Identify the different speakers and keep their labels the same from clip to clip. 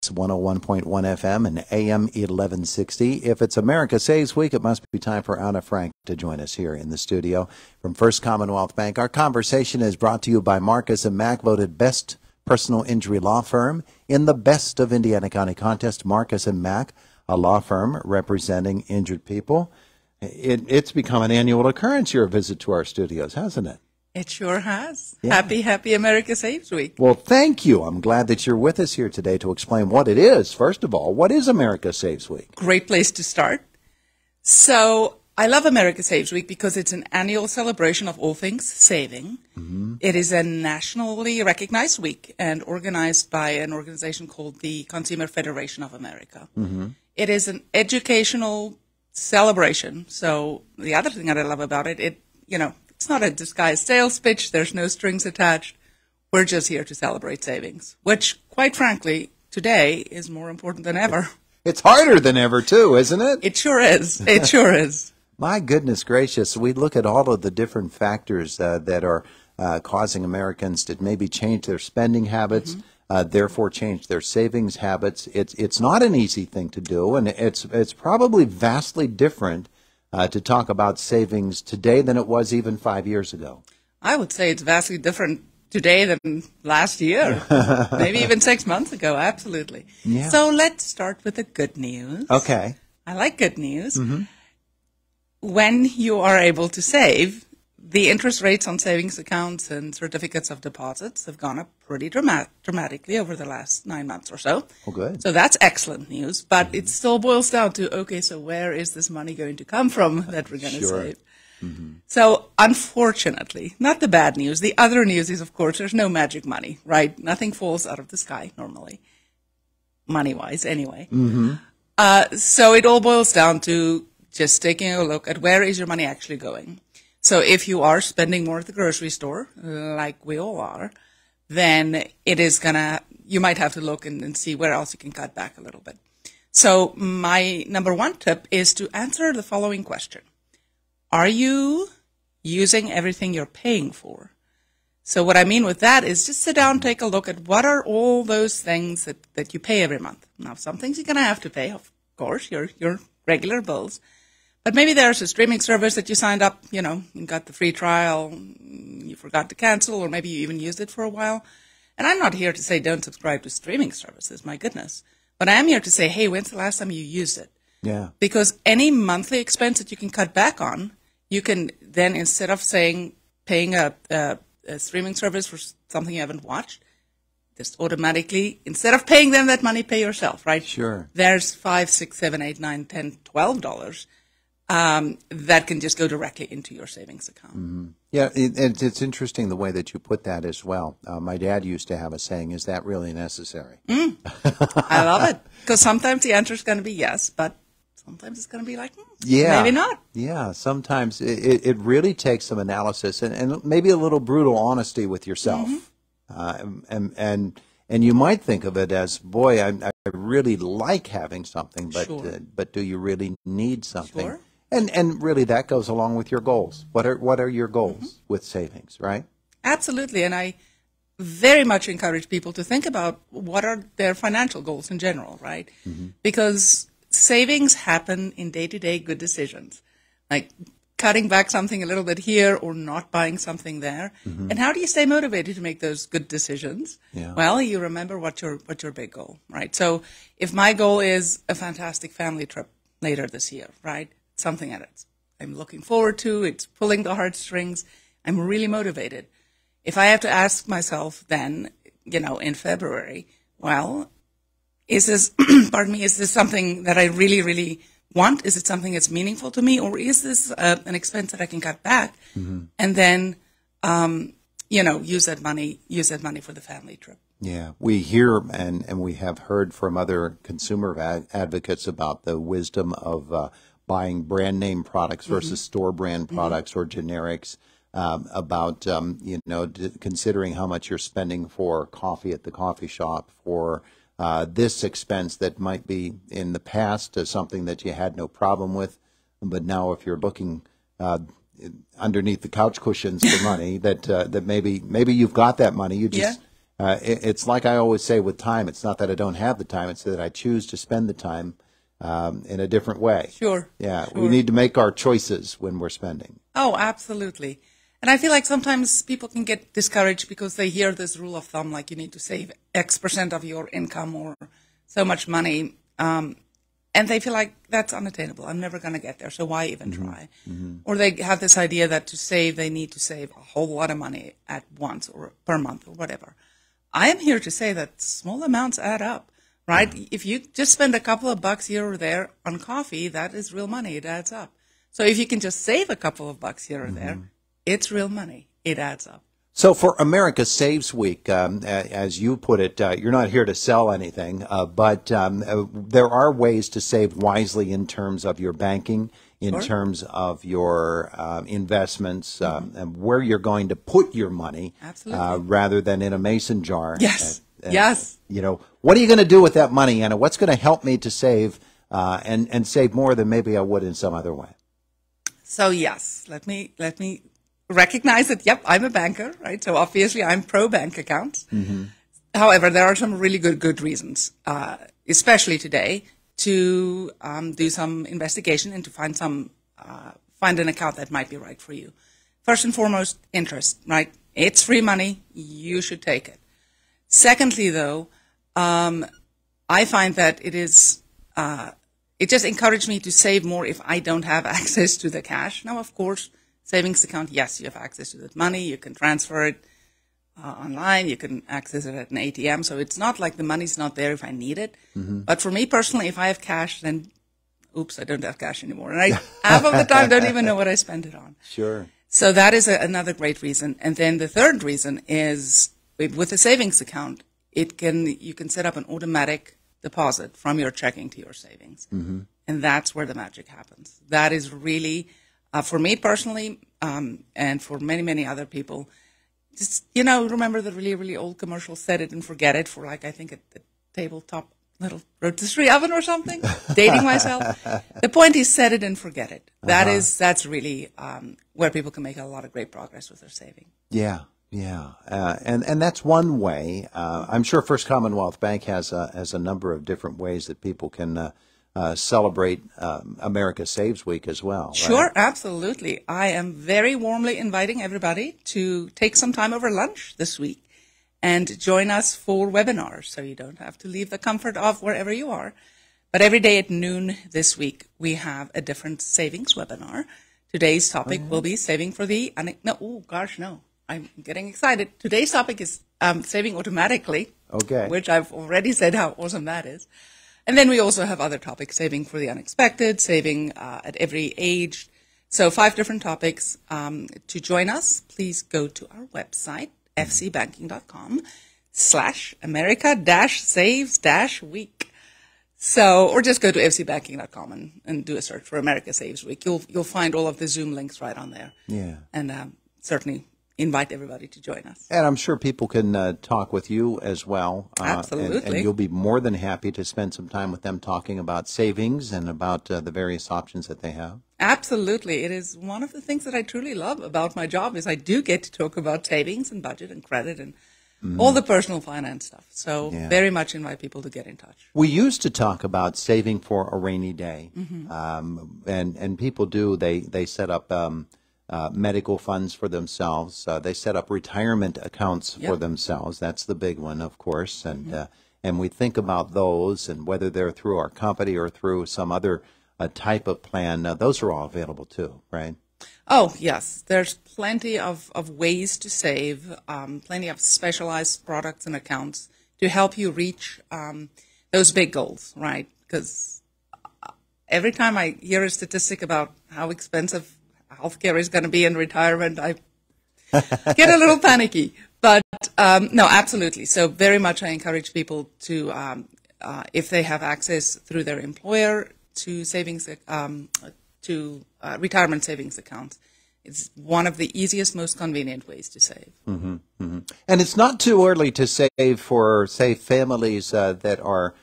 Speaker 1: 101.1 FM and AM 1160. If it's America Saves Week, it must be time for Anna Frank to join us here in the studio from First Commonwealth Bank. Our conversation is brought to you by Marcus & Mack, voted best personal injury law firm in the Best of Indiana County contest. Marcus & Mack, a law firm representing injured people. It's become an annual occurrence, your visit to our studios, hasn't it?
Speaker 2: It sure has.
Speaker 1: Yeah.
Speaker 2: Happy America Saves Week.
Speaker 1: Well, thank you. I'm glad that you're with us here today to explain what it is. First of all, what is America Saves Week?
Speaker 2: Great place to start. So I love America Saves Week because it's an annual celebration of all things saving. Mm-hmm. It is a nationally recognized week and organized by an organization called the Consumer Federation of America. Mm-hmm. It is an educational celebration. So the other thing that I love about it, it's not a disguised sales pitch. There's no strings attached. We're just here to celebrate savings, which, quite frankly, today is more important than ever.
Speaker 1: It's harder than ever, too, isn't it?
Speaker 2: It sure is. It sure is.
Speaker 1: My goodness gracious. We look at all of the different factors that are causing Americans to maybe change their spending habits, therefore change their savings habits. It's not an easy thing to do, and it's probably vastly different to talk about savings today than it was even 5 years ago.
Speaker 2: I would say it's vastly different today than last year, maybe even 6 months ago, absolutely. Yeah. So let's start with the good news.
Speaker 1: Okay.
Speaker 2: I like good news. Mm-hmm. When you are able to save, the interest rates on savings accounts and certificates of deposits have gone up pretty dramatically over the last 9 months or so.
Speaker 1: Oh, good.
Speaker 2: So that's excellent news, but it still boils down to, okay, so where is this money going to come from that we're going to save? Mm-hmm. So unfortunately, not the bad news. The other news is, of course, there's no magic money, right? Nothing falls out of the sky normally, money-wise anyway. Mm-hmm. So it all boils down to just taking a look at where is your money actually going. So if you are spending more at the grocery store, like we all are, then you might have to look and see where else you can cut back a little bit. So my number one tip is to answer the following question. Are you using everything you're paying for? So what I mean with that is just sit down, take a look at what are all those things that you pay every month. Now, some things you're going to have to pay, of course, your regular bills. But maybe there's a streaming service that you signed up, you got the free trial, you forgot to cancel, or maybe you even used it for a while. And I'm not here to say don't subscribe to streaming services, my goodness. But I am here to say, hey, when's the last time you used it? Yeah. Because any monthly expense that you can cut back on, you can then, instead of paying a streaming service for something you haven't watched, just automatically, instead of paying them that money, pay yourself, right? Sure. There's $5, $6, $7, $8, $9, $10, $12. That can just go directly into your savings account. Mm-hmm.
Speaker 1: Yeah, it's interesting the way that you put that as well. My dad used to have a saying, is that really necessary?
Speaker 2: I love it. Because sometimes the answer is going to be yes, but sometimes it's going to be like, maybe not. Yeah, sometimes
Speaker 1: it really takes some analysis and maybe a little brutal honesty with yourself. Mm-hmm. And you might think of it as, boy, I really like having something, but sure. But do you really need something? Sure. And really, that goes along with your goals. What are your goals with savings, right?
Speaker 2: Absolutely, and I very much encourage people to think about what are their financial goals in general, right? Mm-hmm. Because savings happen in day-to-day good decisions, like cutting back something a little bit here or not buying something there. Mm-hmm. And how do you stay motivated to make those good decisions? Yeah. Well, you remember what's your big goal, right? So if my goal is a fantastic family trip later this year, right? Something that I'm looking forward to, it's pulling the heartstrings, I'm really motivated. If I have to ask myself then, in February, well, is this, is this something that I really, really want? Is it something that's meaningful to me? Or is this an expense that I can cut back and then, use that money for the family trip?
Speaker 1: Yeah, we hear and we have heard from other consumer advocates about the wisdom of buying brand name products versus store brand products or generics, about, considering how much you're spending for coffee at the coffee shop, for this expense that might be in the past something that you had no problem with, but now if you're looking underneath the couch cushions for money, that maybe you've got that money, you just It's like I always say with time. It's not that I don't have the time. It's that I choose to spend the time in a different way.
Speaker 2: Sure.
Speaker 1: Yeah,
Speaker 2: sure.
Speaker 1: we need to make our choices when we're spending.
Speaker 2: Oh, absolutely. And I feel like sometimes people can get discouraged because they hear this rule of thumb, like you need to save X% of your income or so much money. And they feel like that's unattainable. I'm never going to get there, so why even try? Or they have this idea that to save, they need to save a whole lot of money at once or per month or whatever. I am here to say that small amounts add up, right? If you just spend a couple of bucks here or there on coffee, that is real money. It adds up. So if you can just save a couple of bucks here or there, it's real money. It adds up.
Speaker 1: So for America Saves Week, as you put it, you're not here to sell anything, but there are ways to save wisely in terms of your banking, in terms of your investments, and where you're going to put your money, rather than in a mason jar.
Speaker 2: Yes. Yes.
Speaker 1: You know, what are you going to do with that money, Anna? What's going to help me to save and save more than maybe I would in some other way?
Speaker 2: So yes, let me recognize that, yep, I'm a banker, right? So obviously I'm pro bank accounts. However, there are some really good reasons, especially today, to do some investigation and to find an account that might be right for you. First and foremost, interest, right? It's free money. You should take it. Secondly, though, I find that it just encouraged me to save more if I don't have access to the cash. Now, of course, savings account, yes, you have access to that money. You can transfer it online. You can access it at an ATM. So it's not like the money's not there if I need it. But for me personally, if I have cash, then, oops, I don't have cash anymore. And I half of the time don't even know what I spend it on.
Speaker 1: Sure.
Speaker 2: So that is another great reason. And then the third reason is with a savings account, you can set up an automatic deposit from your checking to your savings. And that's where the magic happens. That is really, for me personally, and for many other people, just, remember the really old commercial, set it and forget it, for like, I think the tabletop little rotisserie oven or something, dating myself. The point is set it and forget it. That's really where people can make a lot of great progress with their saving.
Speaker 1: Yeah. And that's one way. I'm sure First Commonwealth Bank has a number of different ways that people can celebrate America Saves Week as well. Right?
Speaker 2: Sure, absolutely. I am very warmly inviting everybody to take some time over lunch this week and join us for webinars, so you don't have to leave the comfort of wherever you are. But every day at noon this week, we have a different savings webinar. Today's topic will be saving for the I'm getting excited. Today's topic is saving automatically, which I've already said how awesome that is. And then we also have other topics, saving for the unexpected, saving at every age. So 5 different topics. To join us, please go to our website, fcbanking.com/America-Saves-Week. So, or just go to fcbanking.com and do a search for America Saves Week. You'll find all of the Zoom links right on there.
Speaker 1: Yeah.
Speaker 2: And certainly invite everybody to join us.
Speaker 1: And I'm sure people can talk with you as well.
Speaker 2: Absolutely.
Speaker 1: And you'll be more than happy to spend some time with them talking about savings and about the various options that they have.
Speaker 2: Absolutely. It is one of the things that I truly love about my job is I do get to talk about savings and budget and credit and all the personal finance stuff. So very much invite people to get in touch.
Speaker 1: We used to talk about saving for a rainy day. And people do. They set up medical funds for themselves. They set up retirement accounts for themselves. That's the big one, of course. And we think about those, and whether they're through our company or through some other type of plan, those are all available too, right?
Speaker 2: Oh, yes. There's plenty of ways to save, plenty of specialized products and accounts to help you reach those big goals, right? Because every time I hear a statistic about how expensive healthcare is going to be in retirement, I get a little panicky. But no, absolutely. So very much I encourage people to, if they have access through their employer to savings, to retirement savings accounts, it's one of the easiest, most convenient ways to save.
Speaker 1: And it's not too early to save for, say, families that are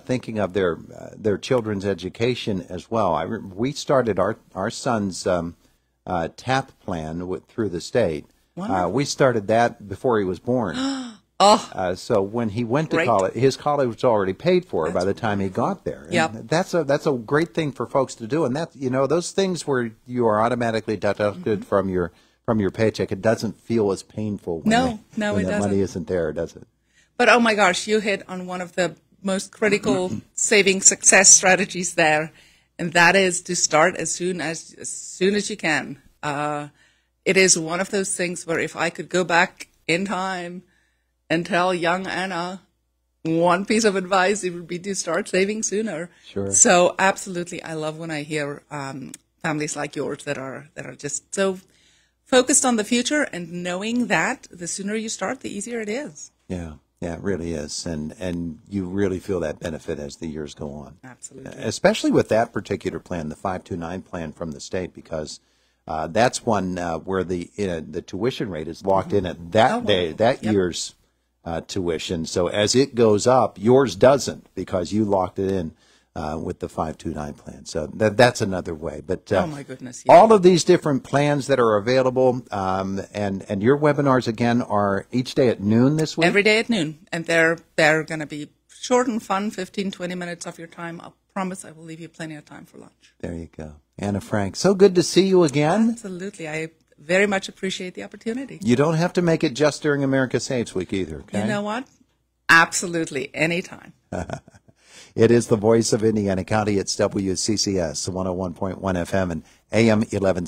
Speaker 1: thinking of their children's education as well. We started our son's TAP plan through the state. We started that before he was born.
Speaker 2: Oh,
Speaker 1: so when he went to
Speaker 2: great.
Speaker 1: college, his college was already paid for by the time he got there. And
Speaker 2: Yep.
Speaker 1: that's a great thing for folks to do. And that, those things where you are automatically deducted from your paycheck, it doesn't feel as painful when,
Speaker 2: No,
Speaker 1: when
Speaker 2: it
Speaker 1: that
Speaker 2: doesn't.
Speaker 1: money isn't there, does it?
Speaker 2: But oh my gosh, you hit on one of the most critical saving success strategies there, and that is to start as soon as you can. It is one of those things where if I could go back in time and tell young Anna one piece of advice, it would be to start saving sooner.
Speaker 1: Sure.
Speaker 2: So absolutely, I love when I hear families like yours that are just so focused on the future and knowing that the sooner you start, the easier it is.
Speaker 1: Yeah. Yeah, it really is. And you really feel that benefit as the years go on.
Speaker 2: Absolutely.
Speaker 1: Especially with that particular plan, the 529 plan from the state, because that's one where the tuition rate is locked in at that day, that year's tuition. So as it goes up, yours doesn't because you locked it in with the 529 plan. So that's another way. But
Speaker 2: oh my goodness, yeah.
Speaker 1: all of these different plans that are available, and your webinars again are each day at noon this week?
Speaker 2: Every day at noon, and they're going to be short and fun, 15, 20 minutes of your time. I promise I will leave you plenty of time for lunch.
Speaker 1: There you go. Anna Frank, so good to see you again.
Speaker 2: Absolutely. I very much appreciate the opportunity.
Speaker 1: You don't have to make it just during America Saves Week either, okay?
Speaker 2: You know what? Absolutely. Anytime.
Speaker 1: It is the voice of Indiana County. It's WCCS, 101.1 FM and AM 1160.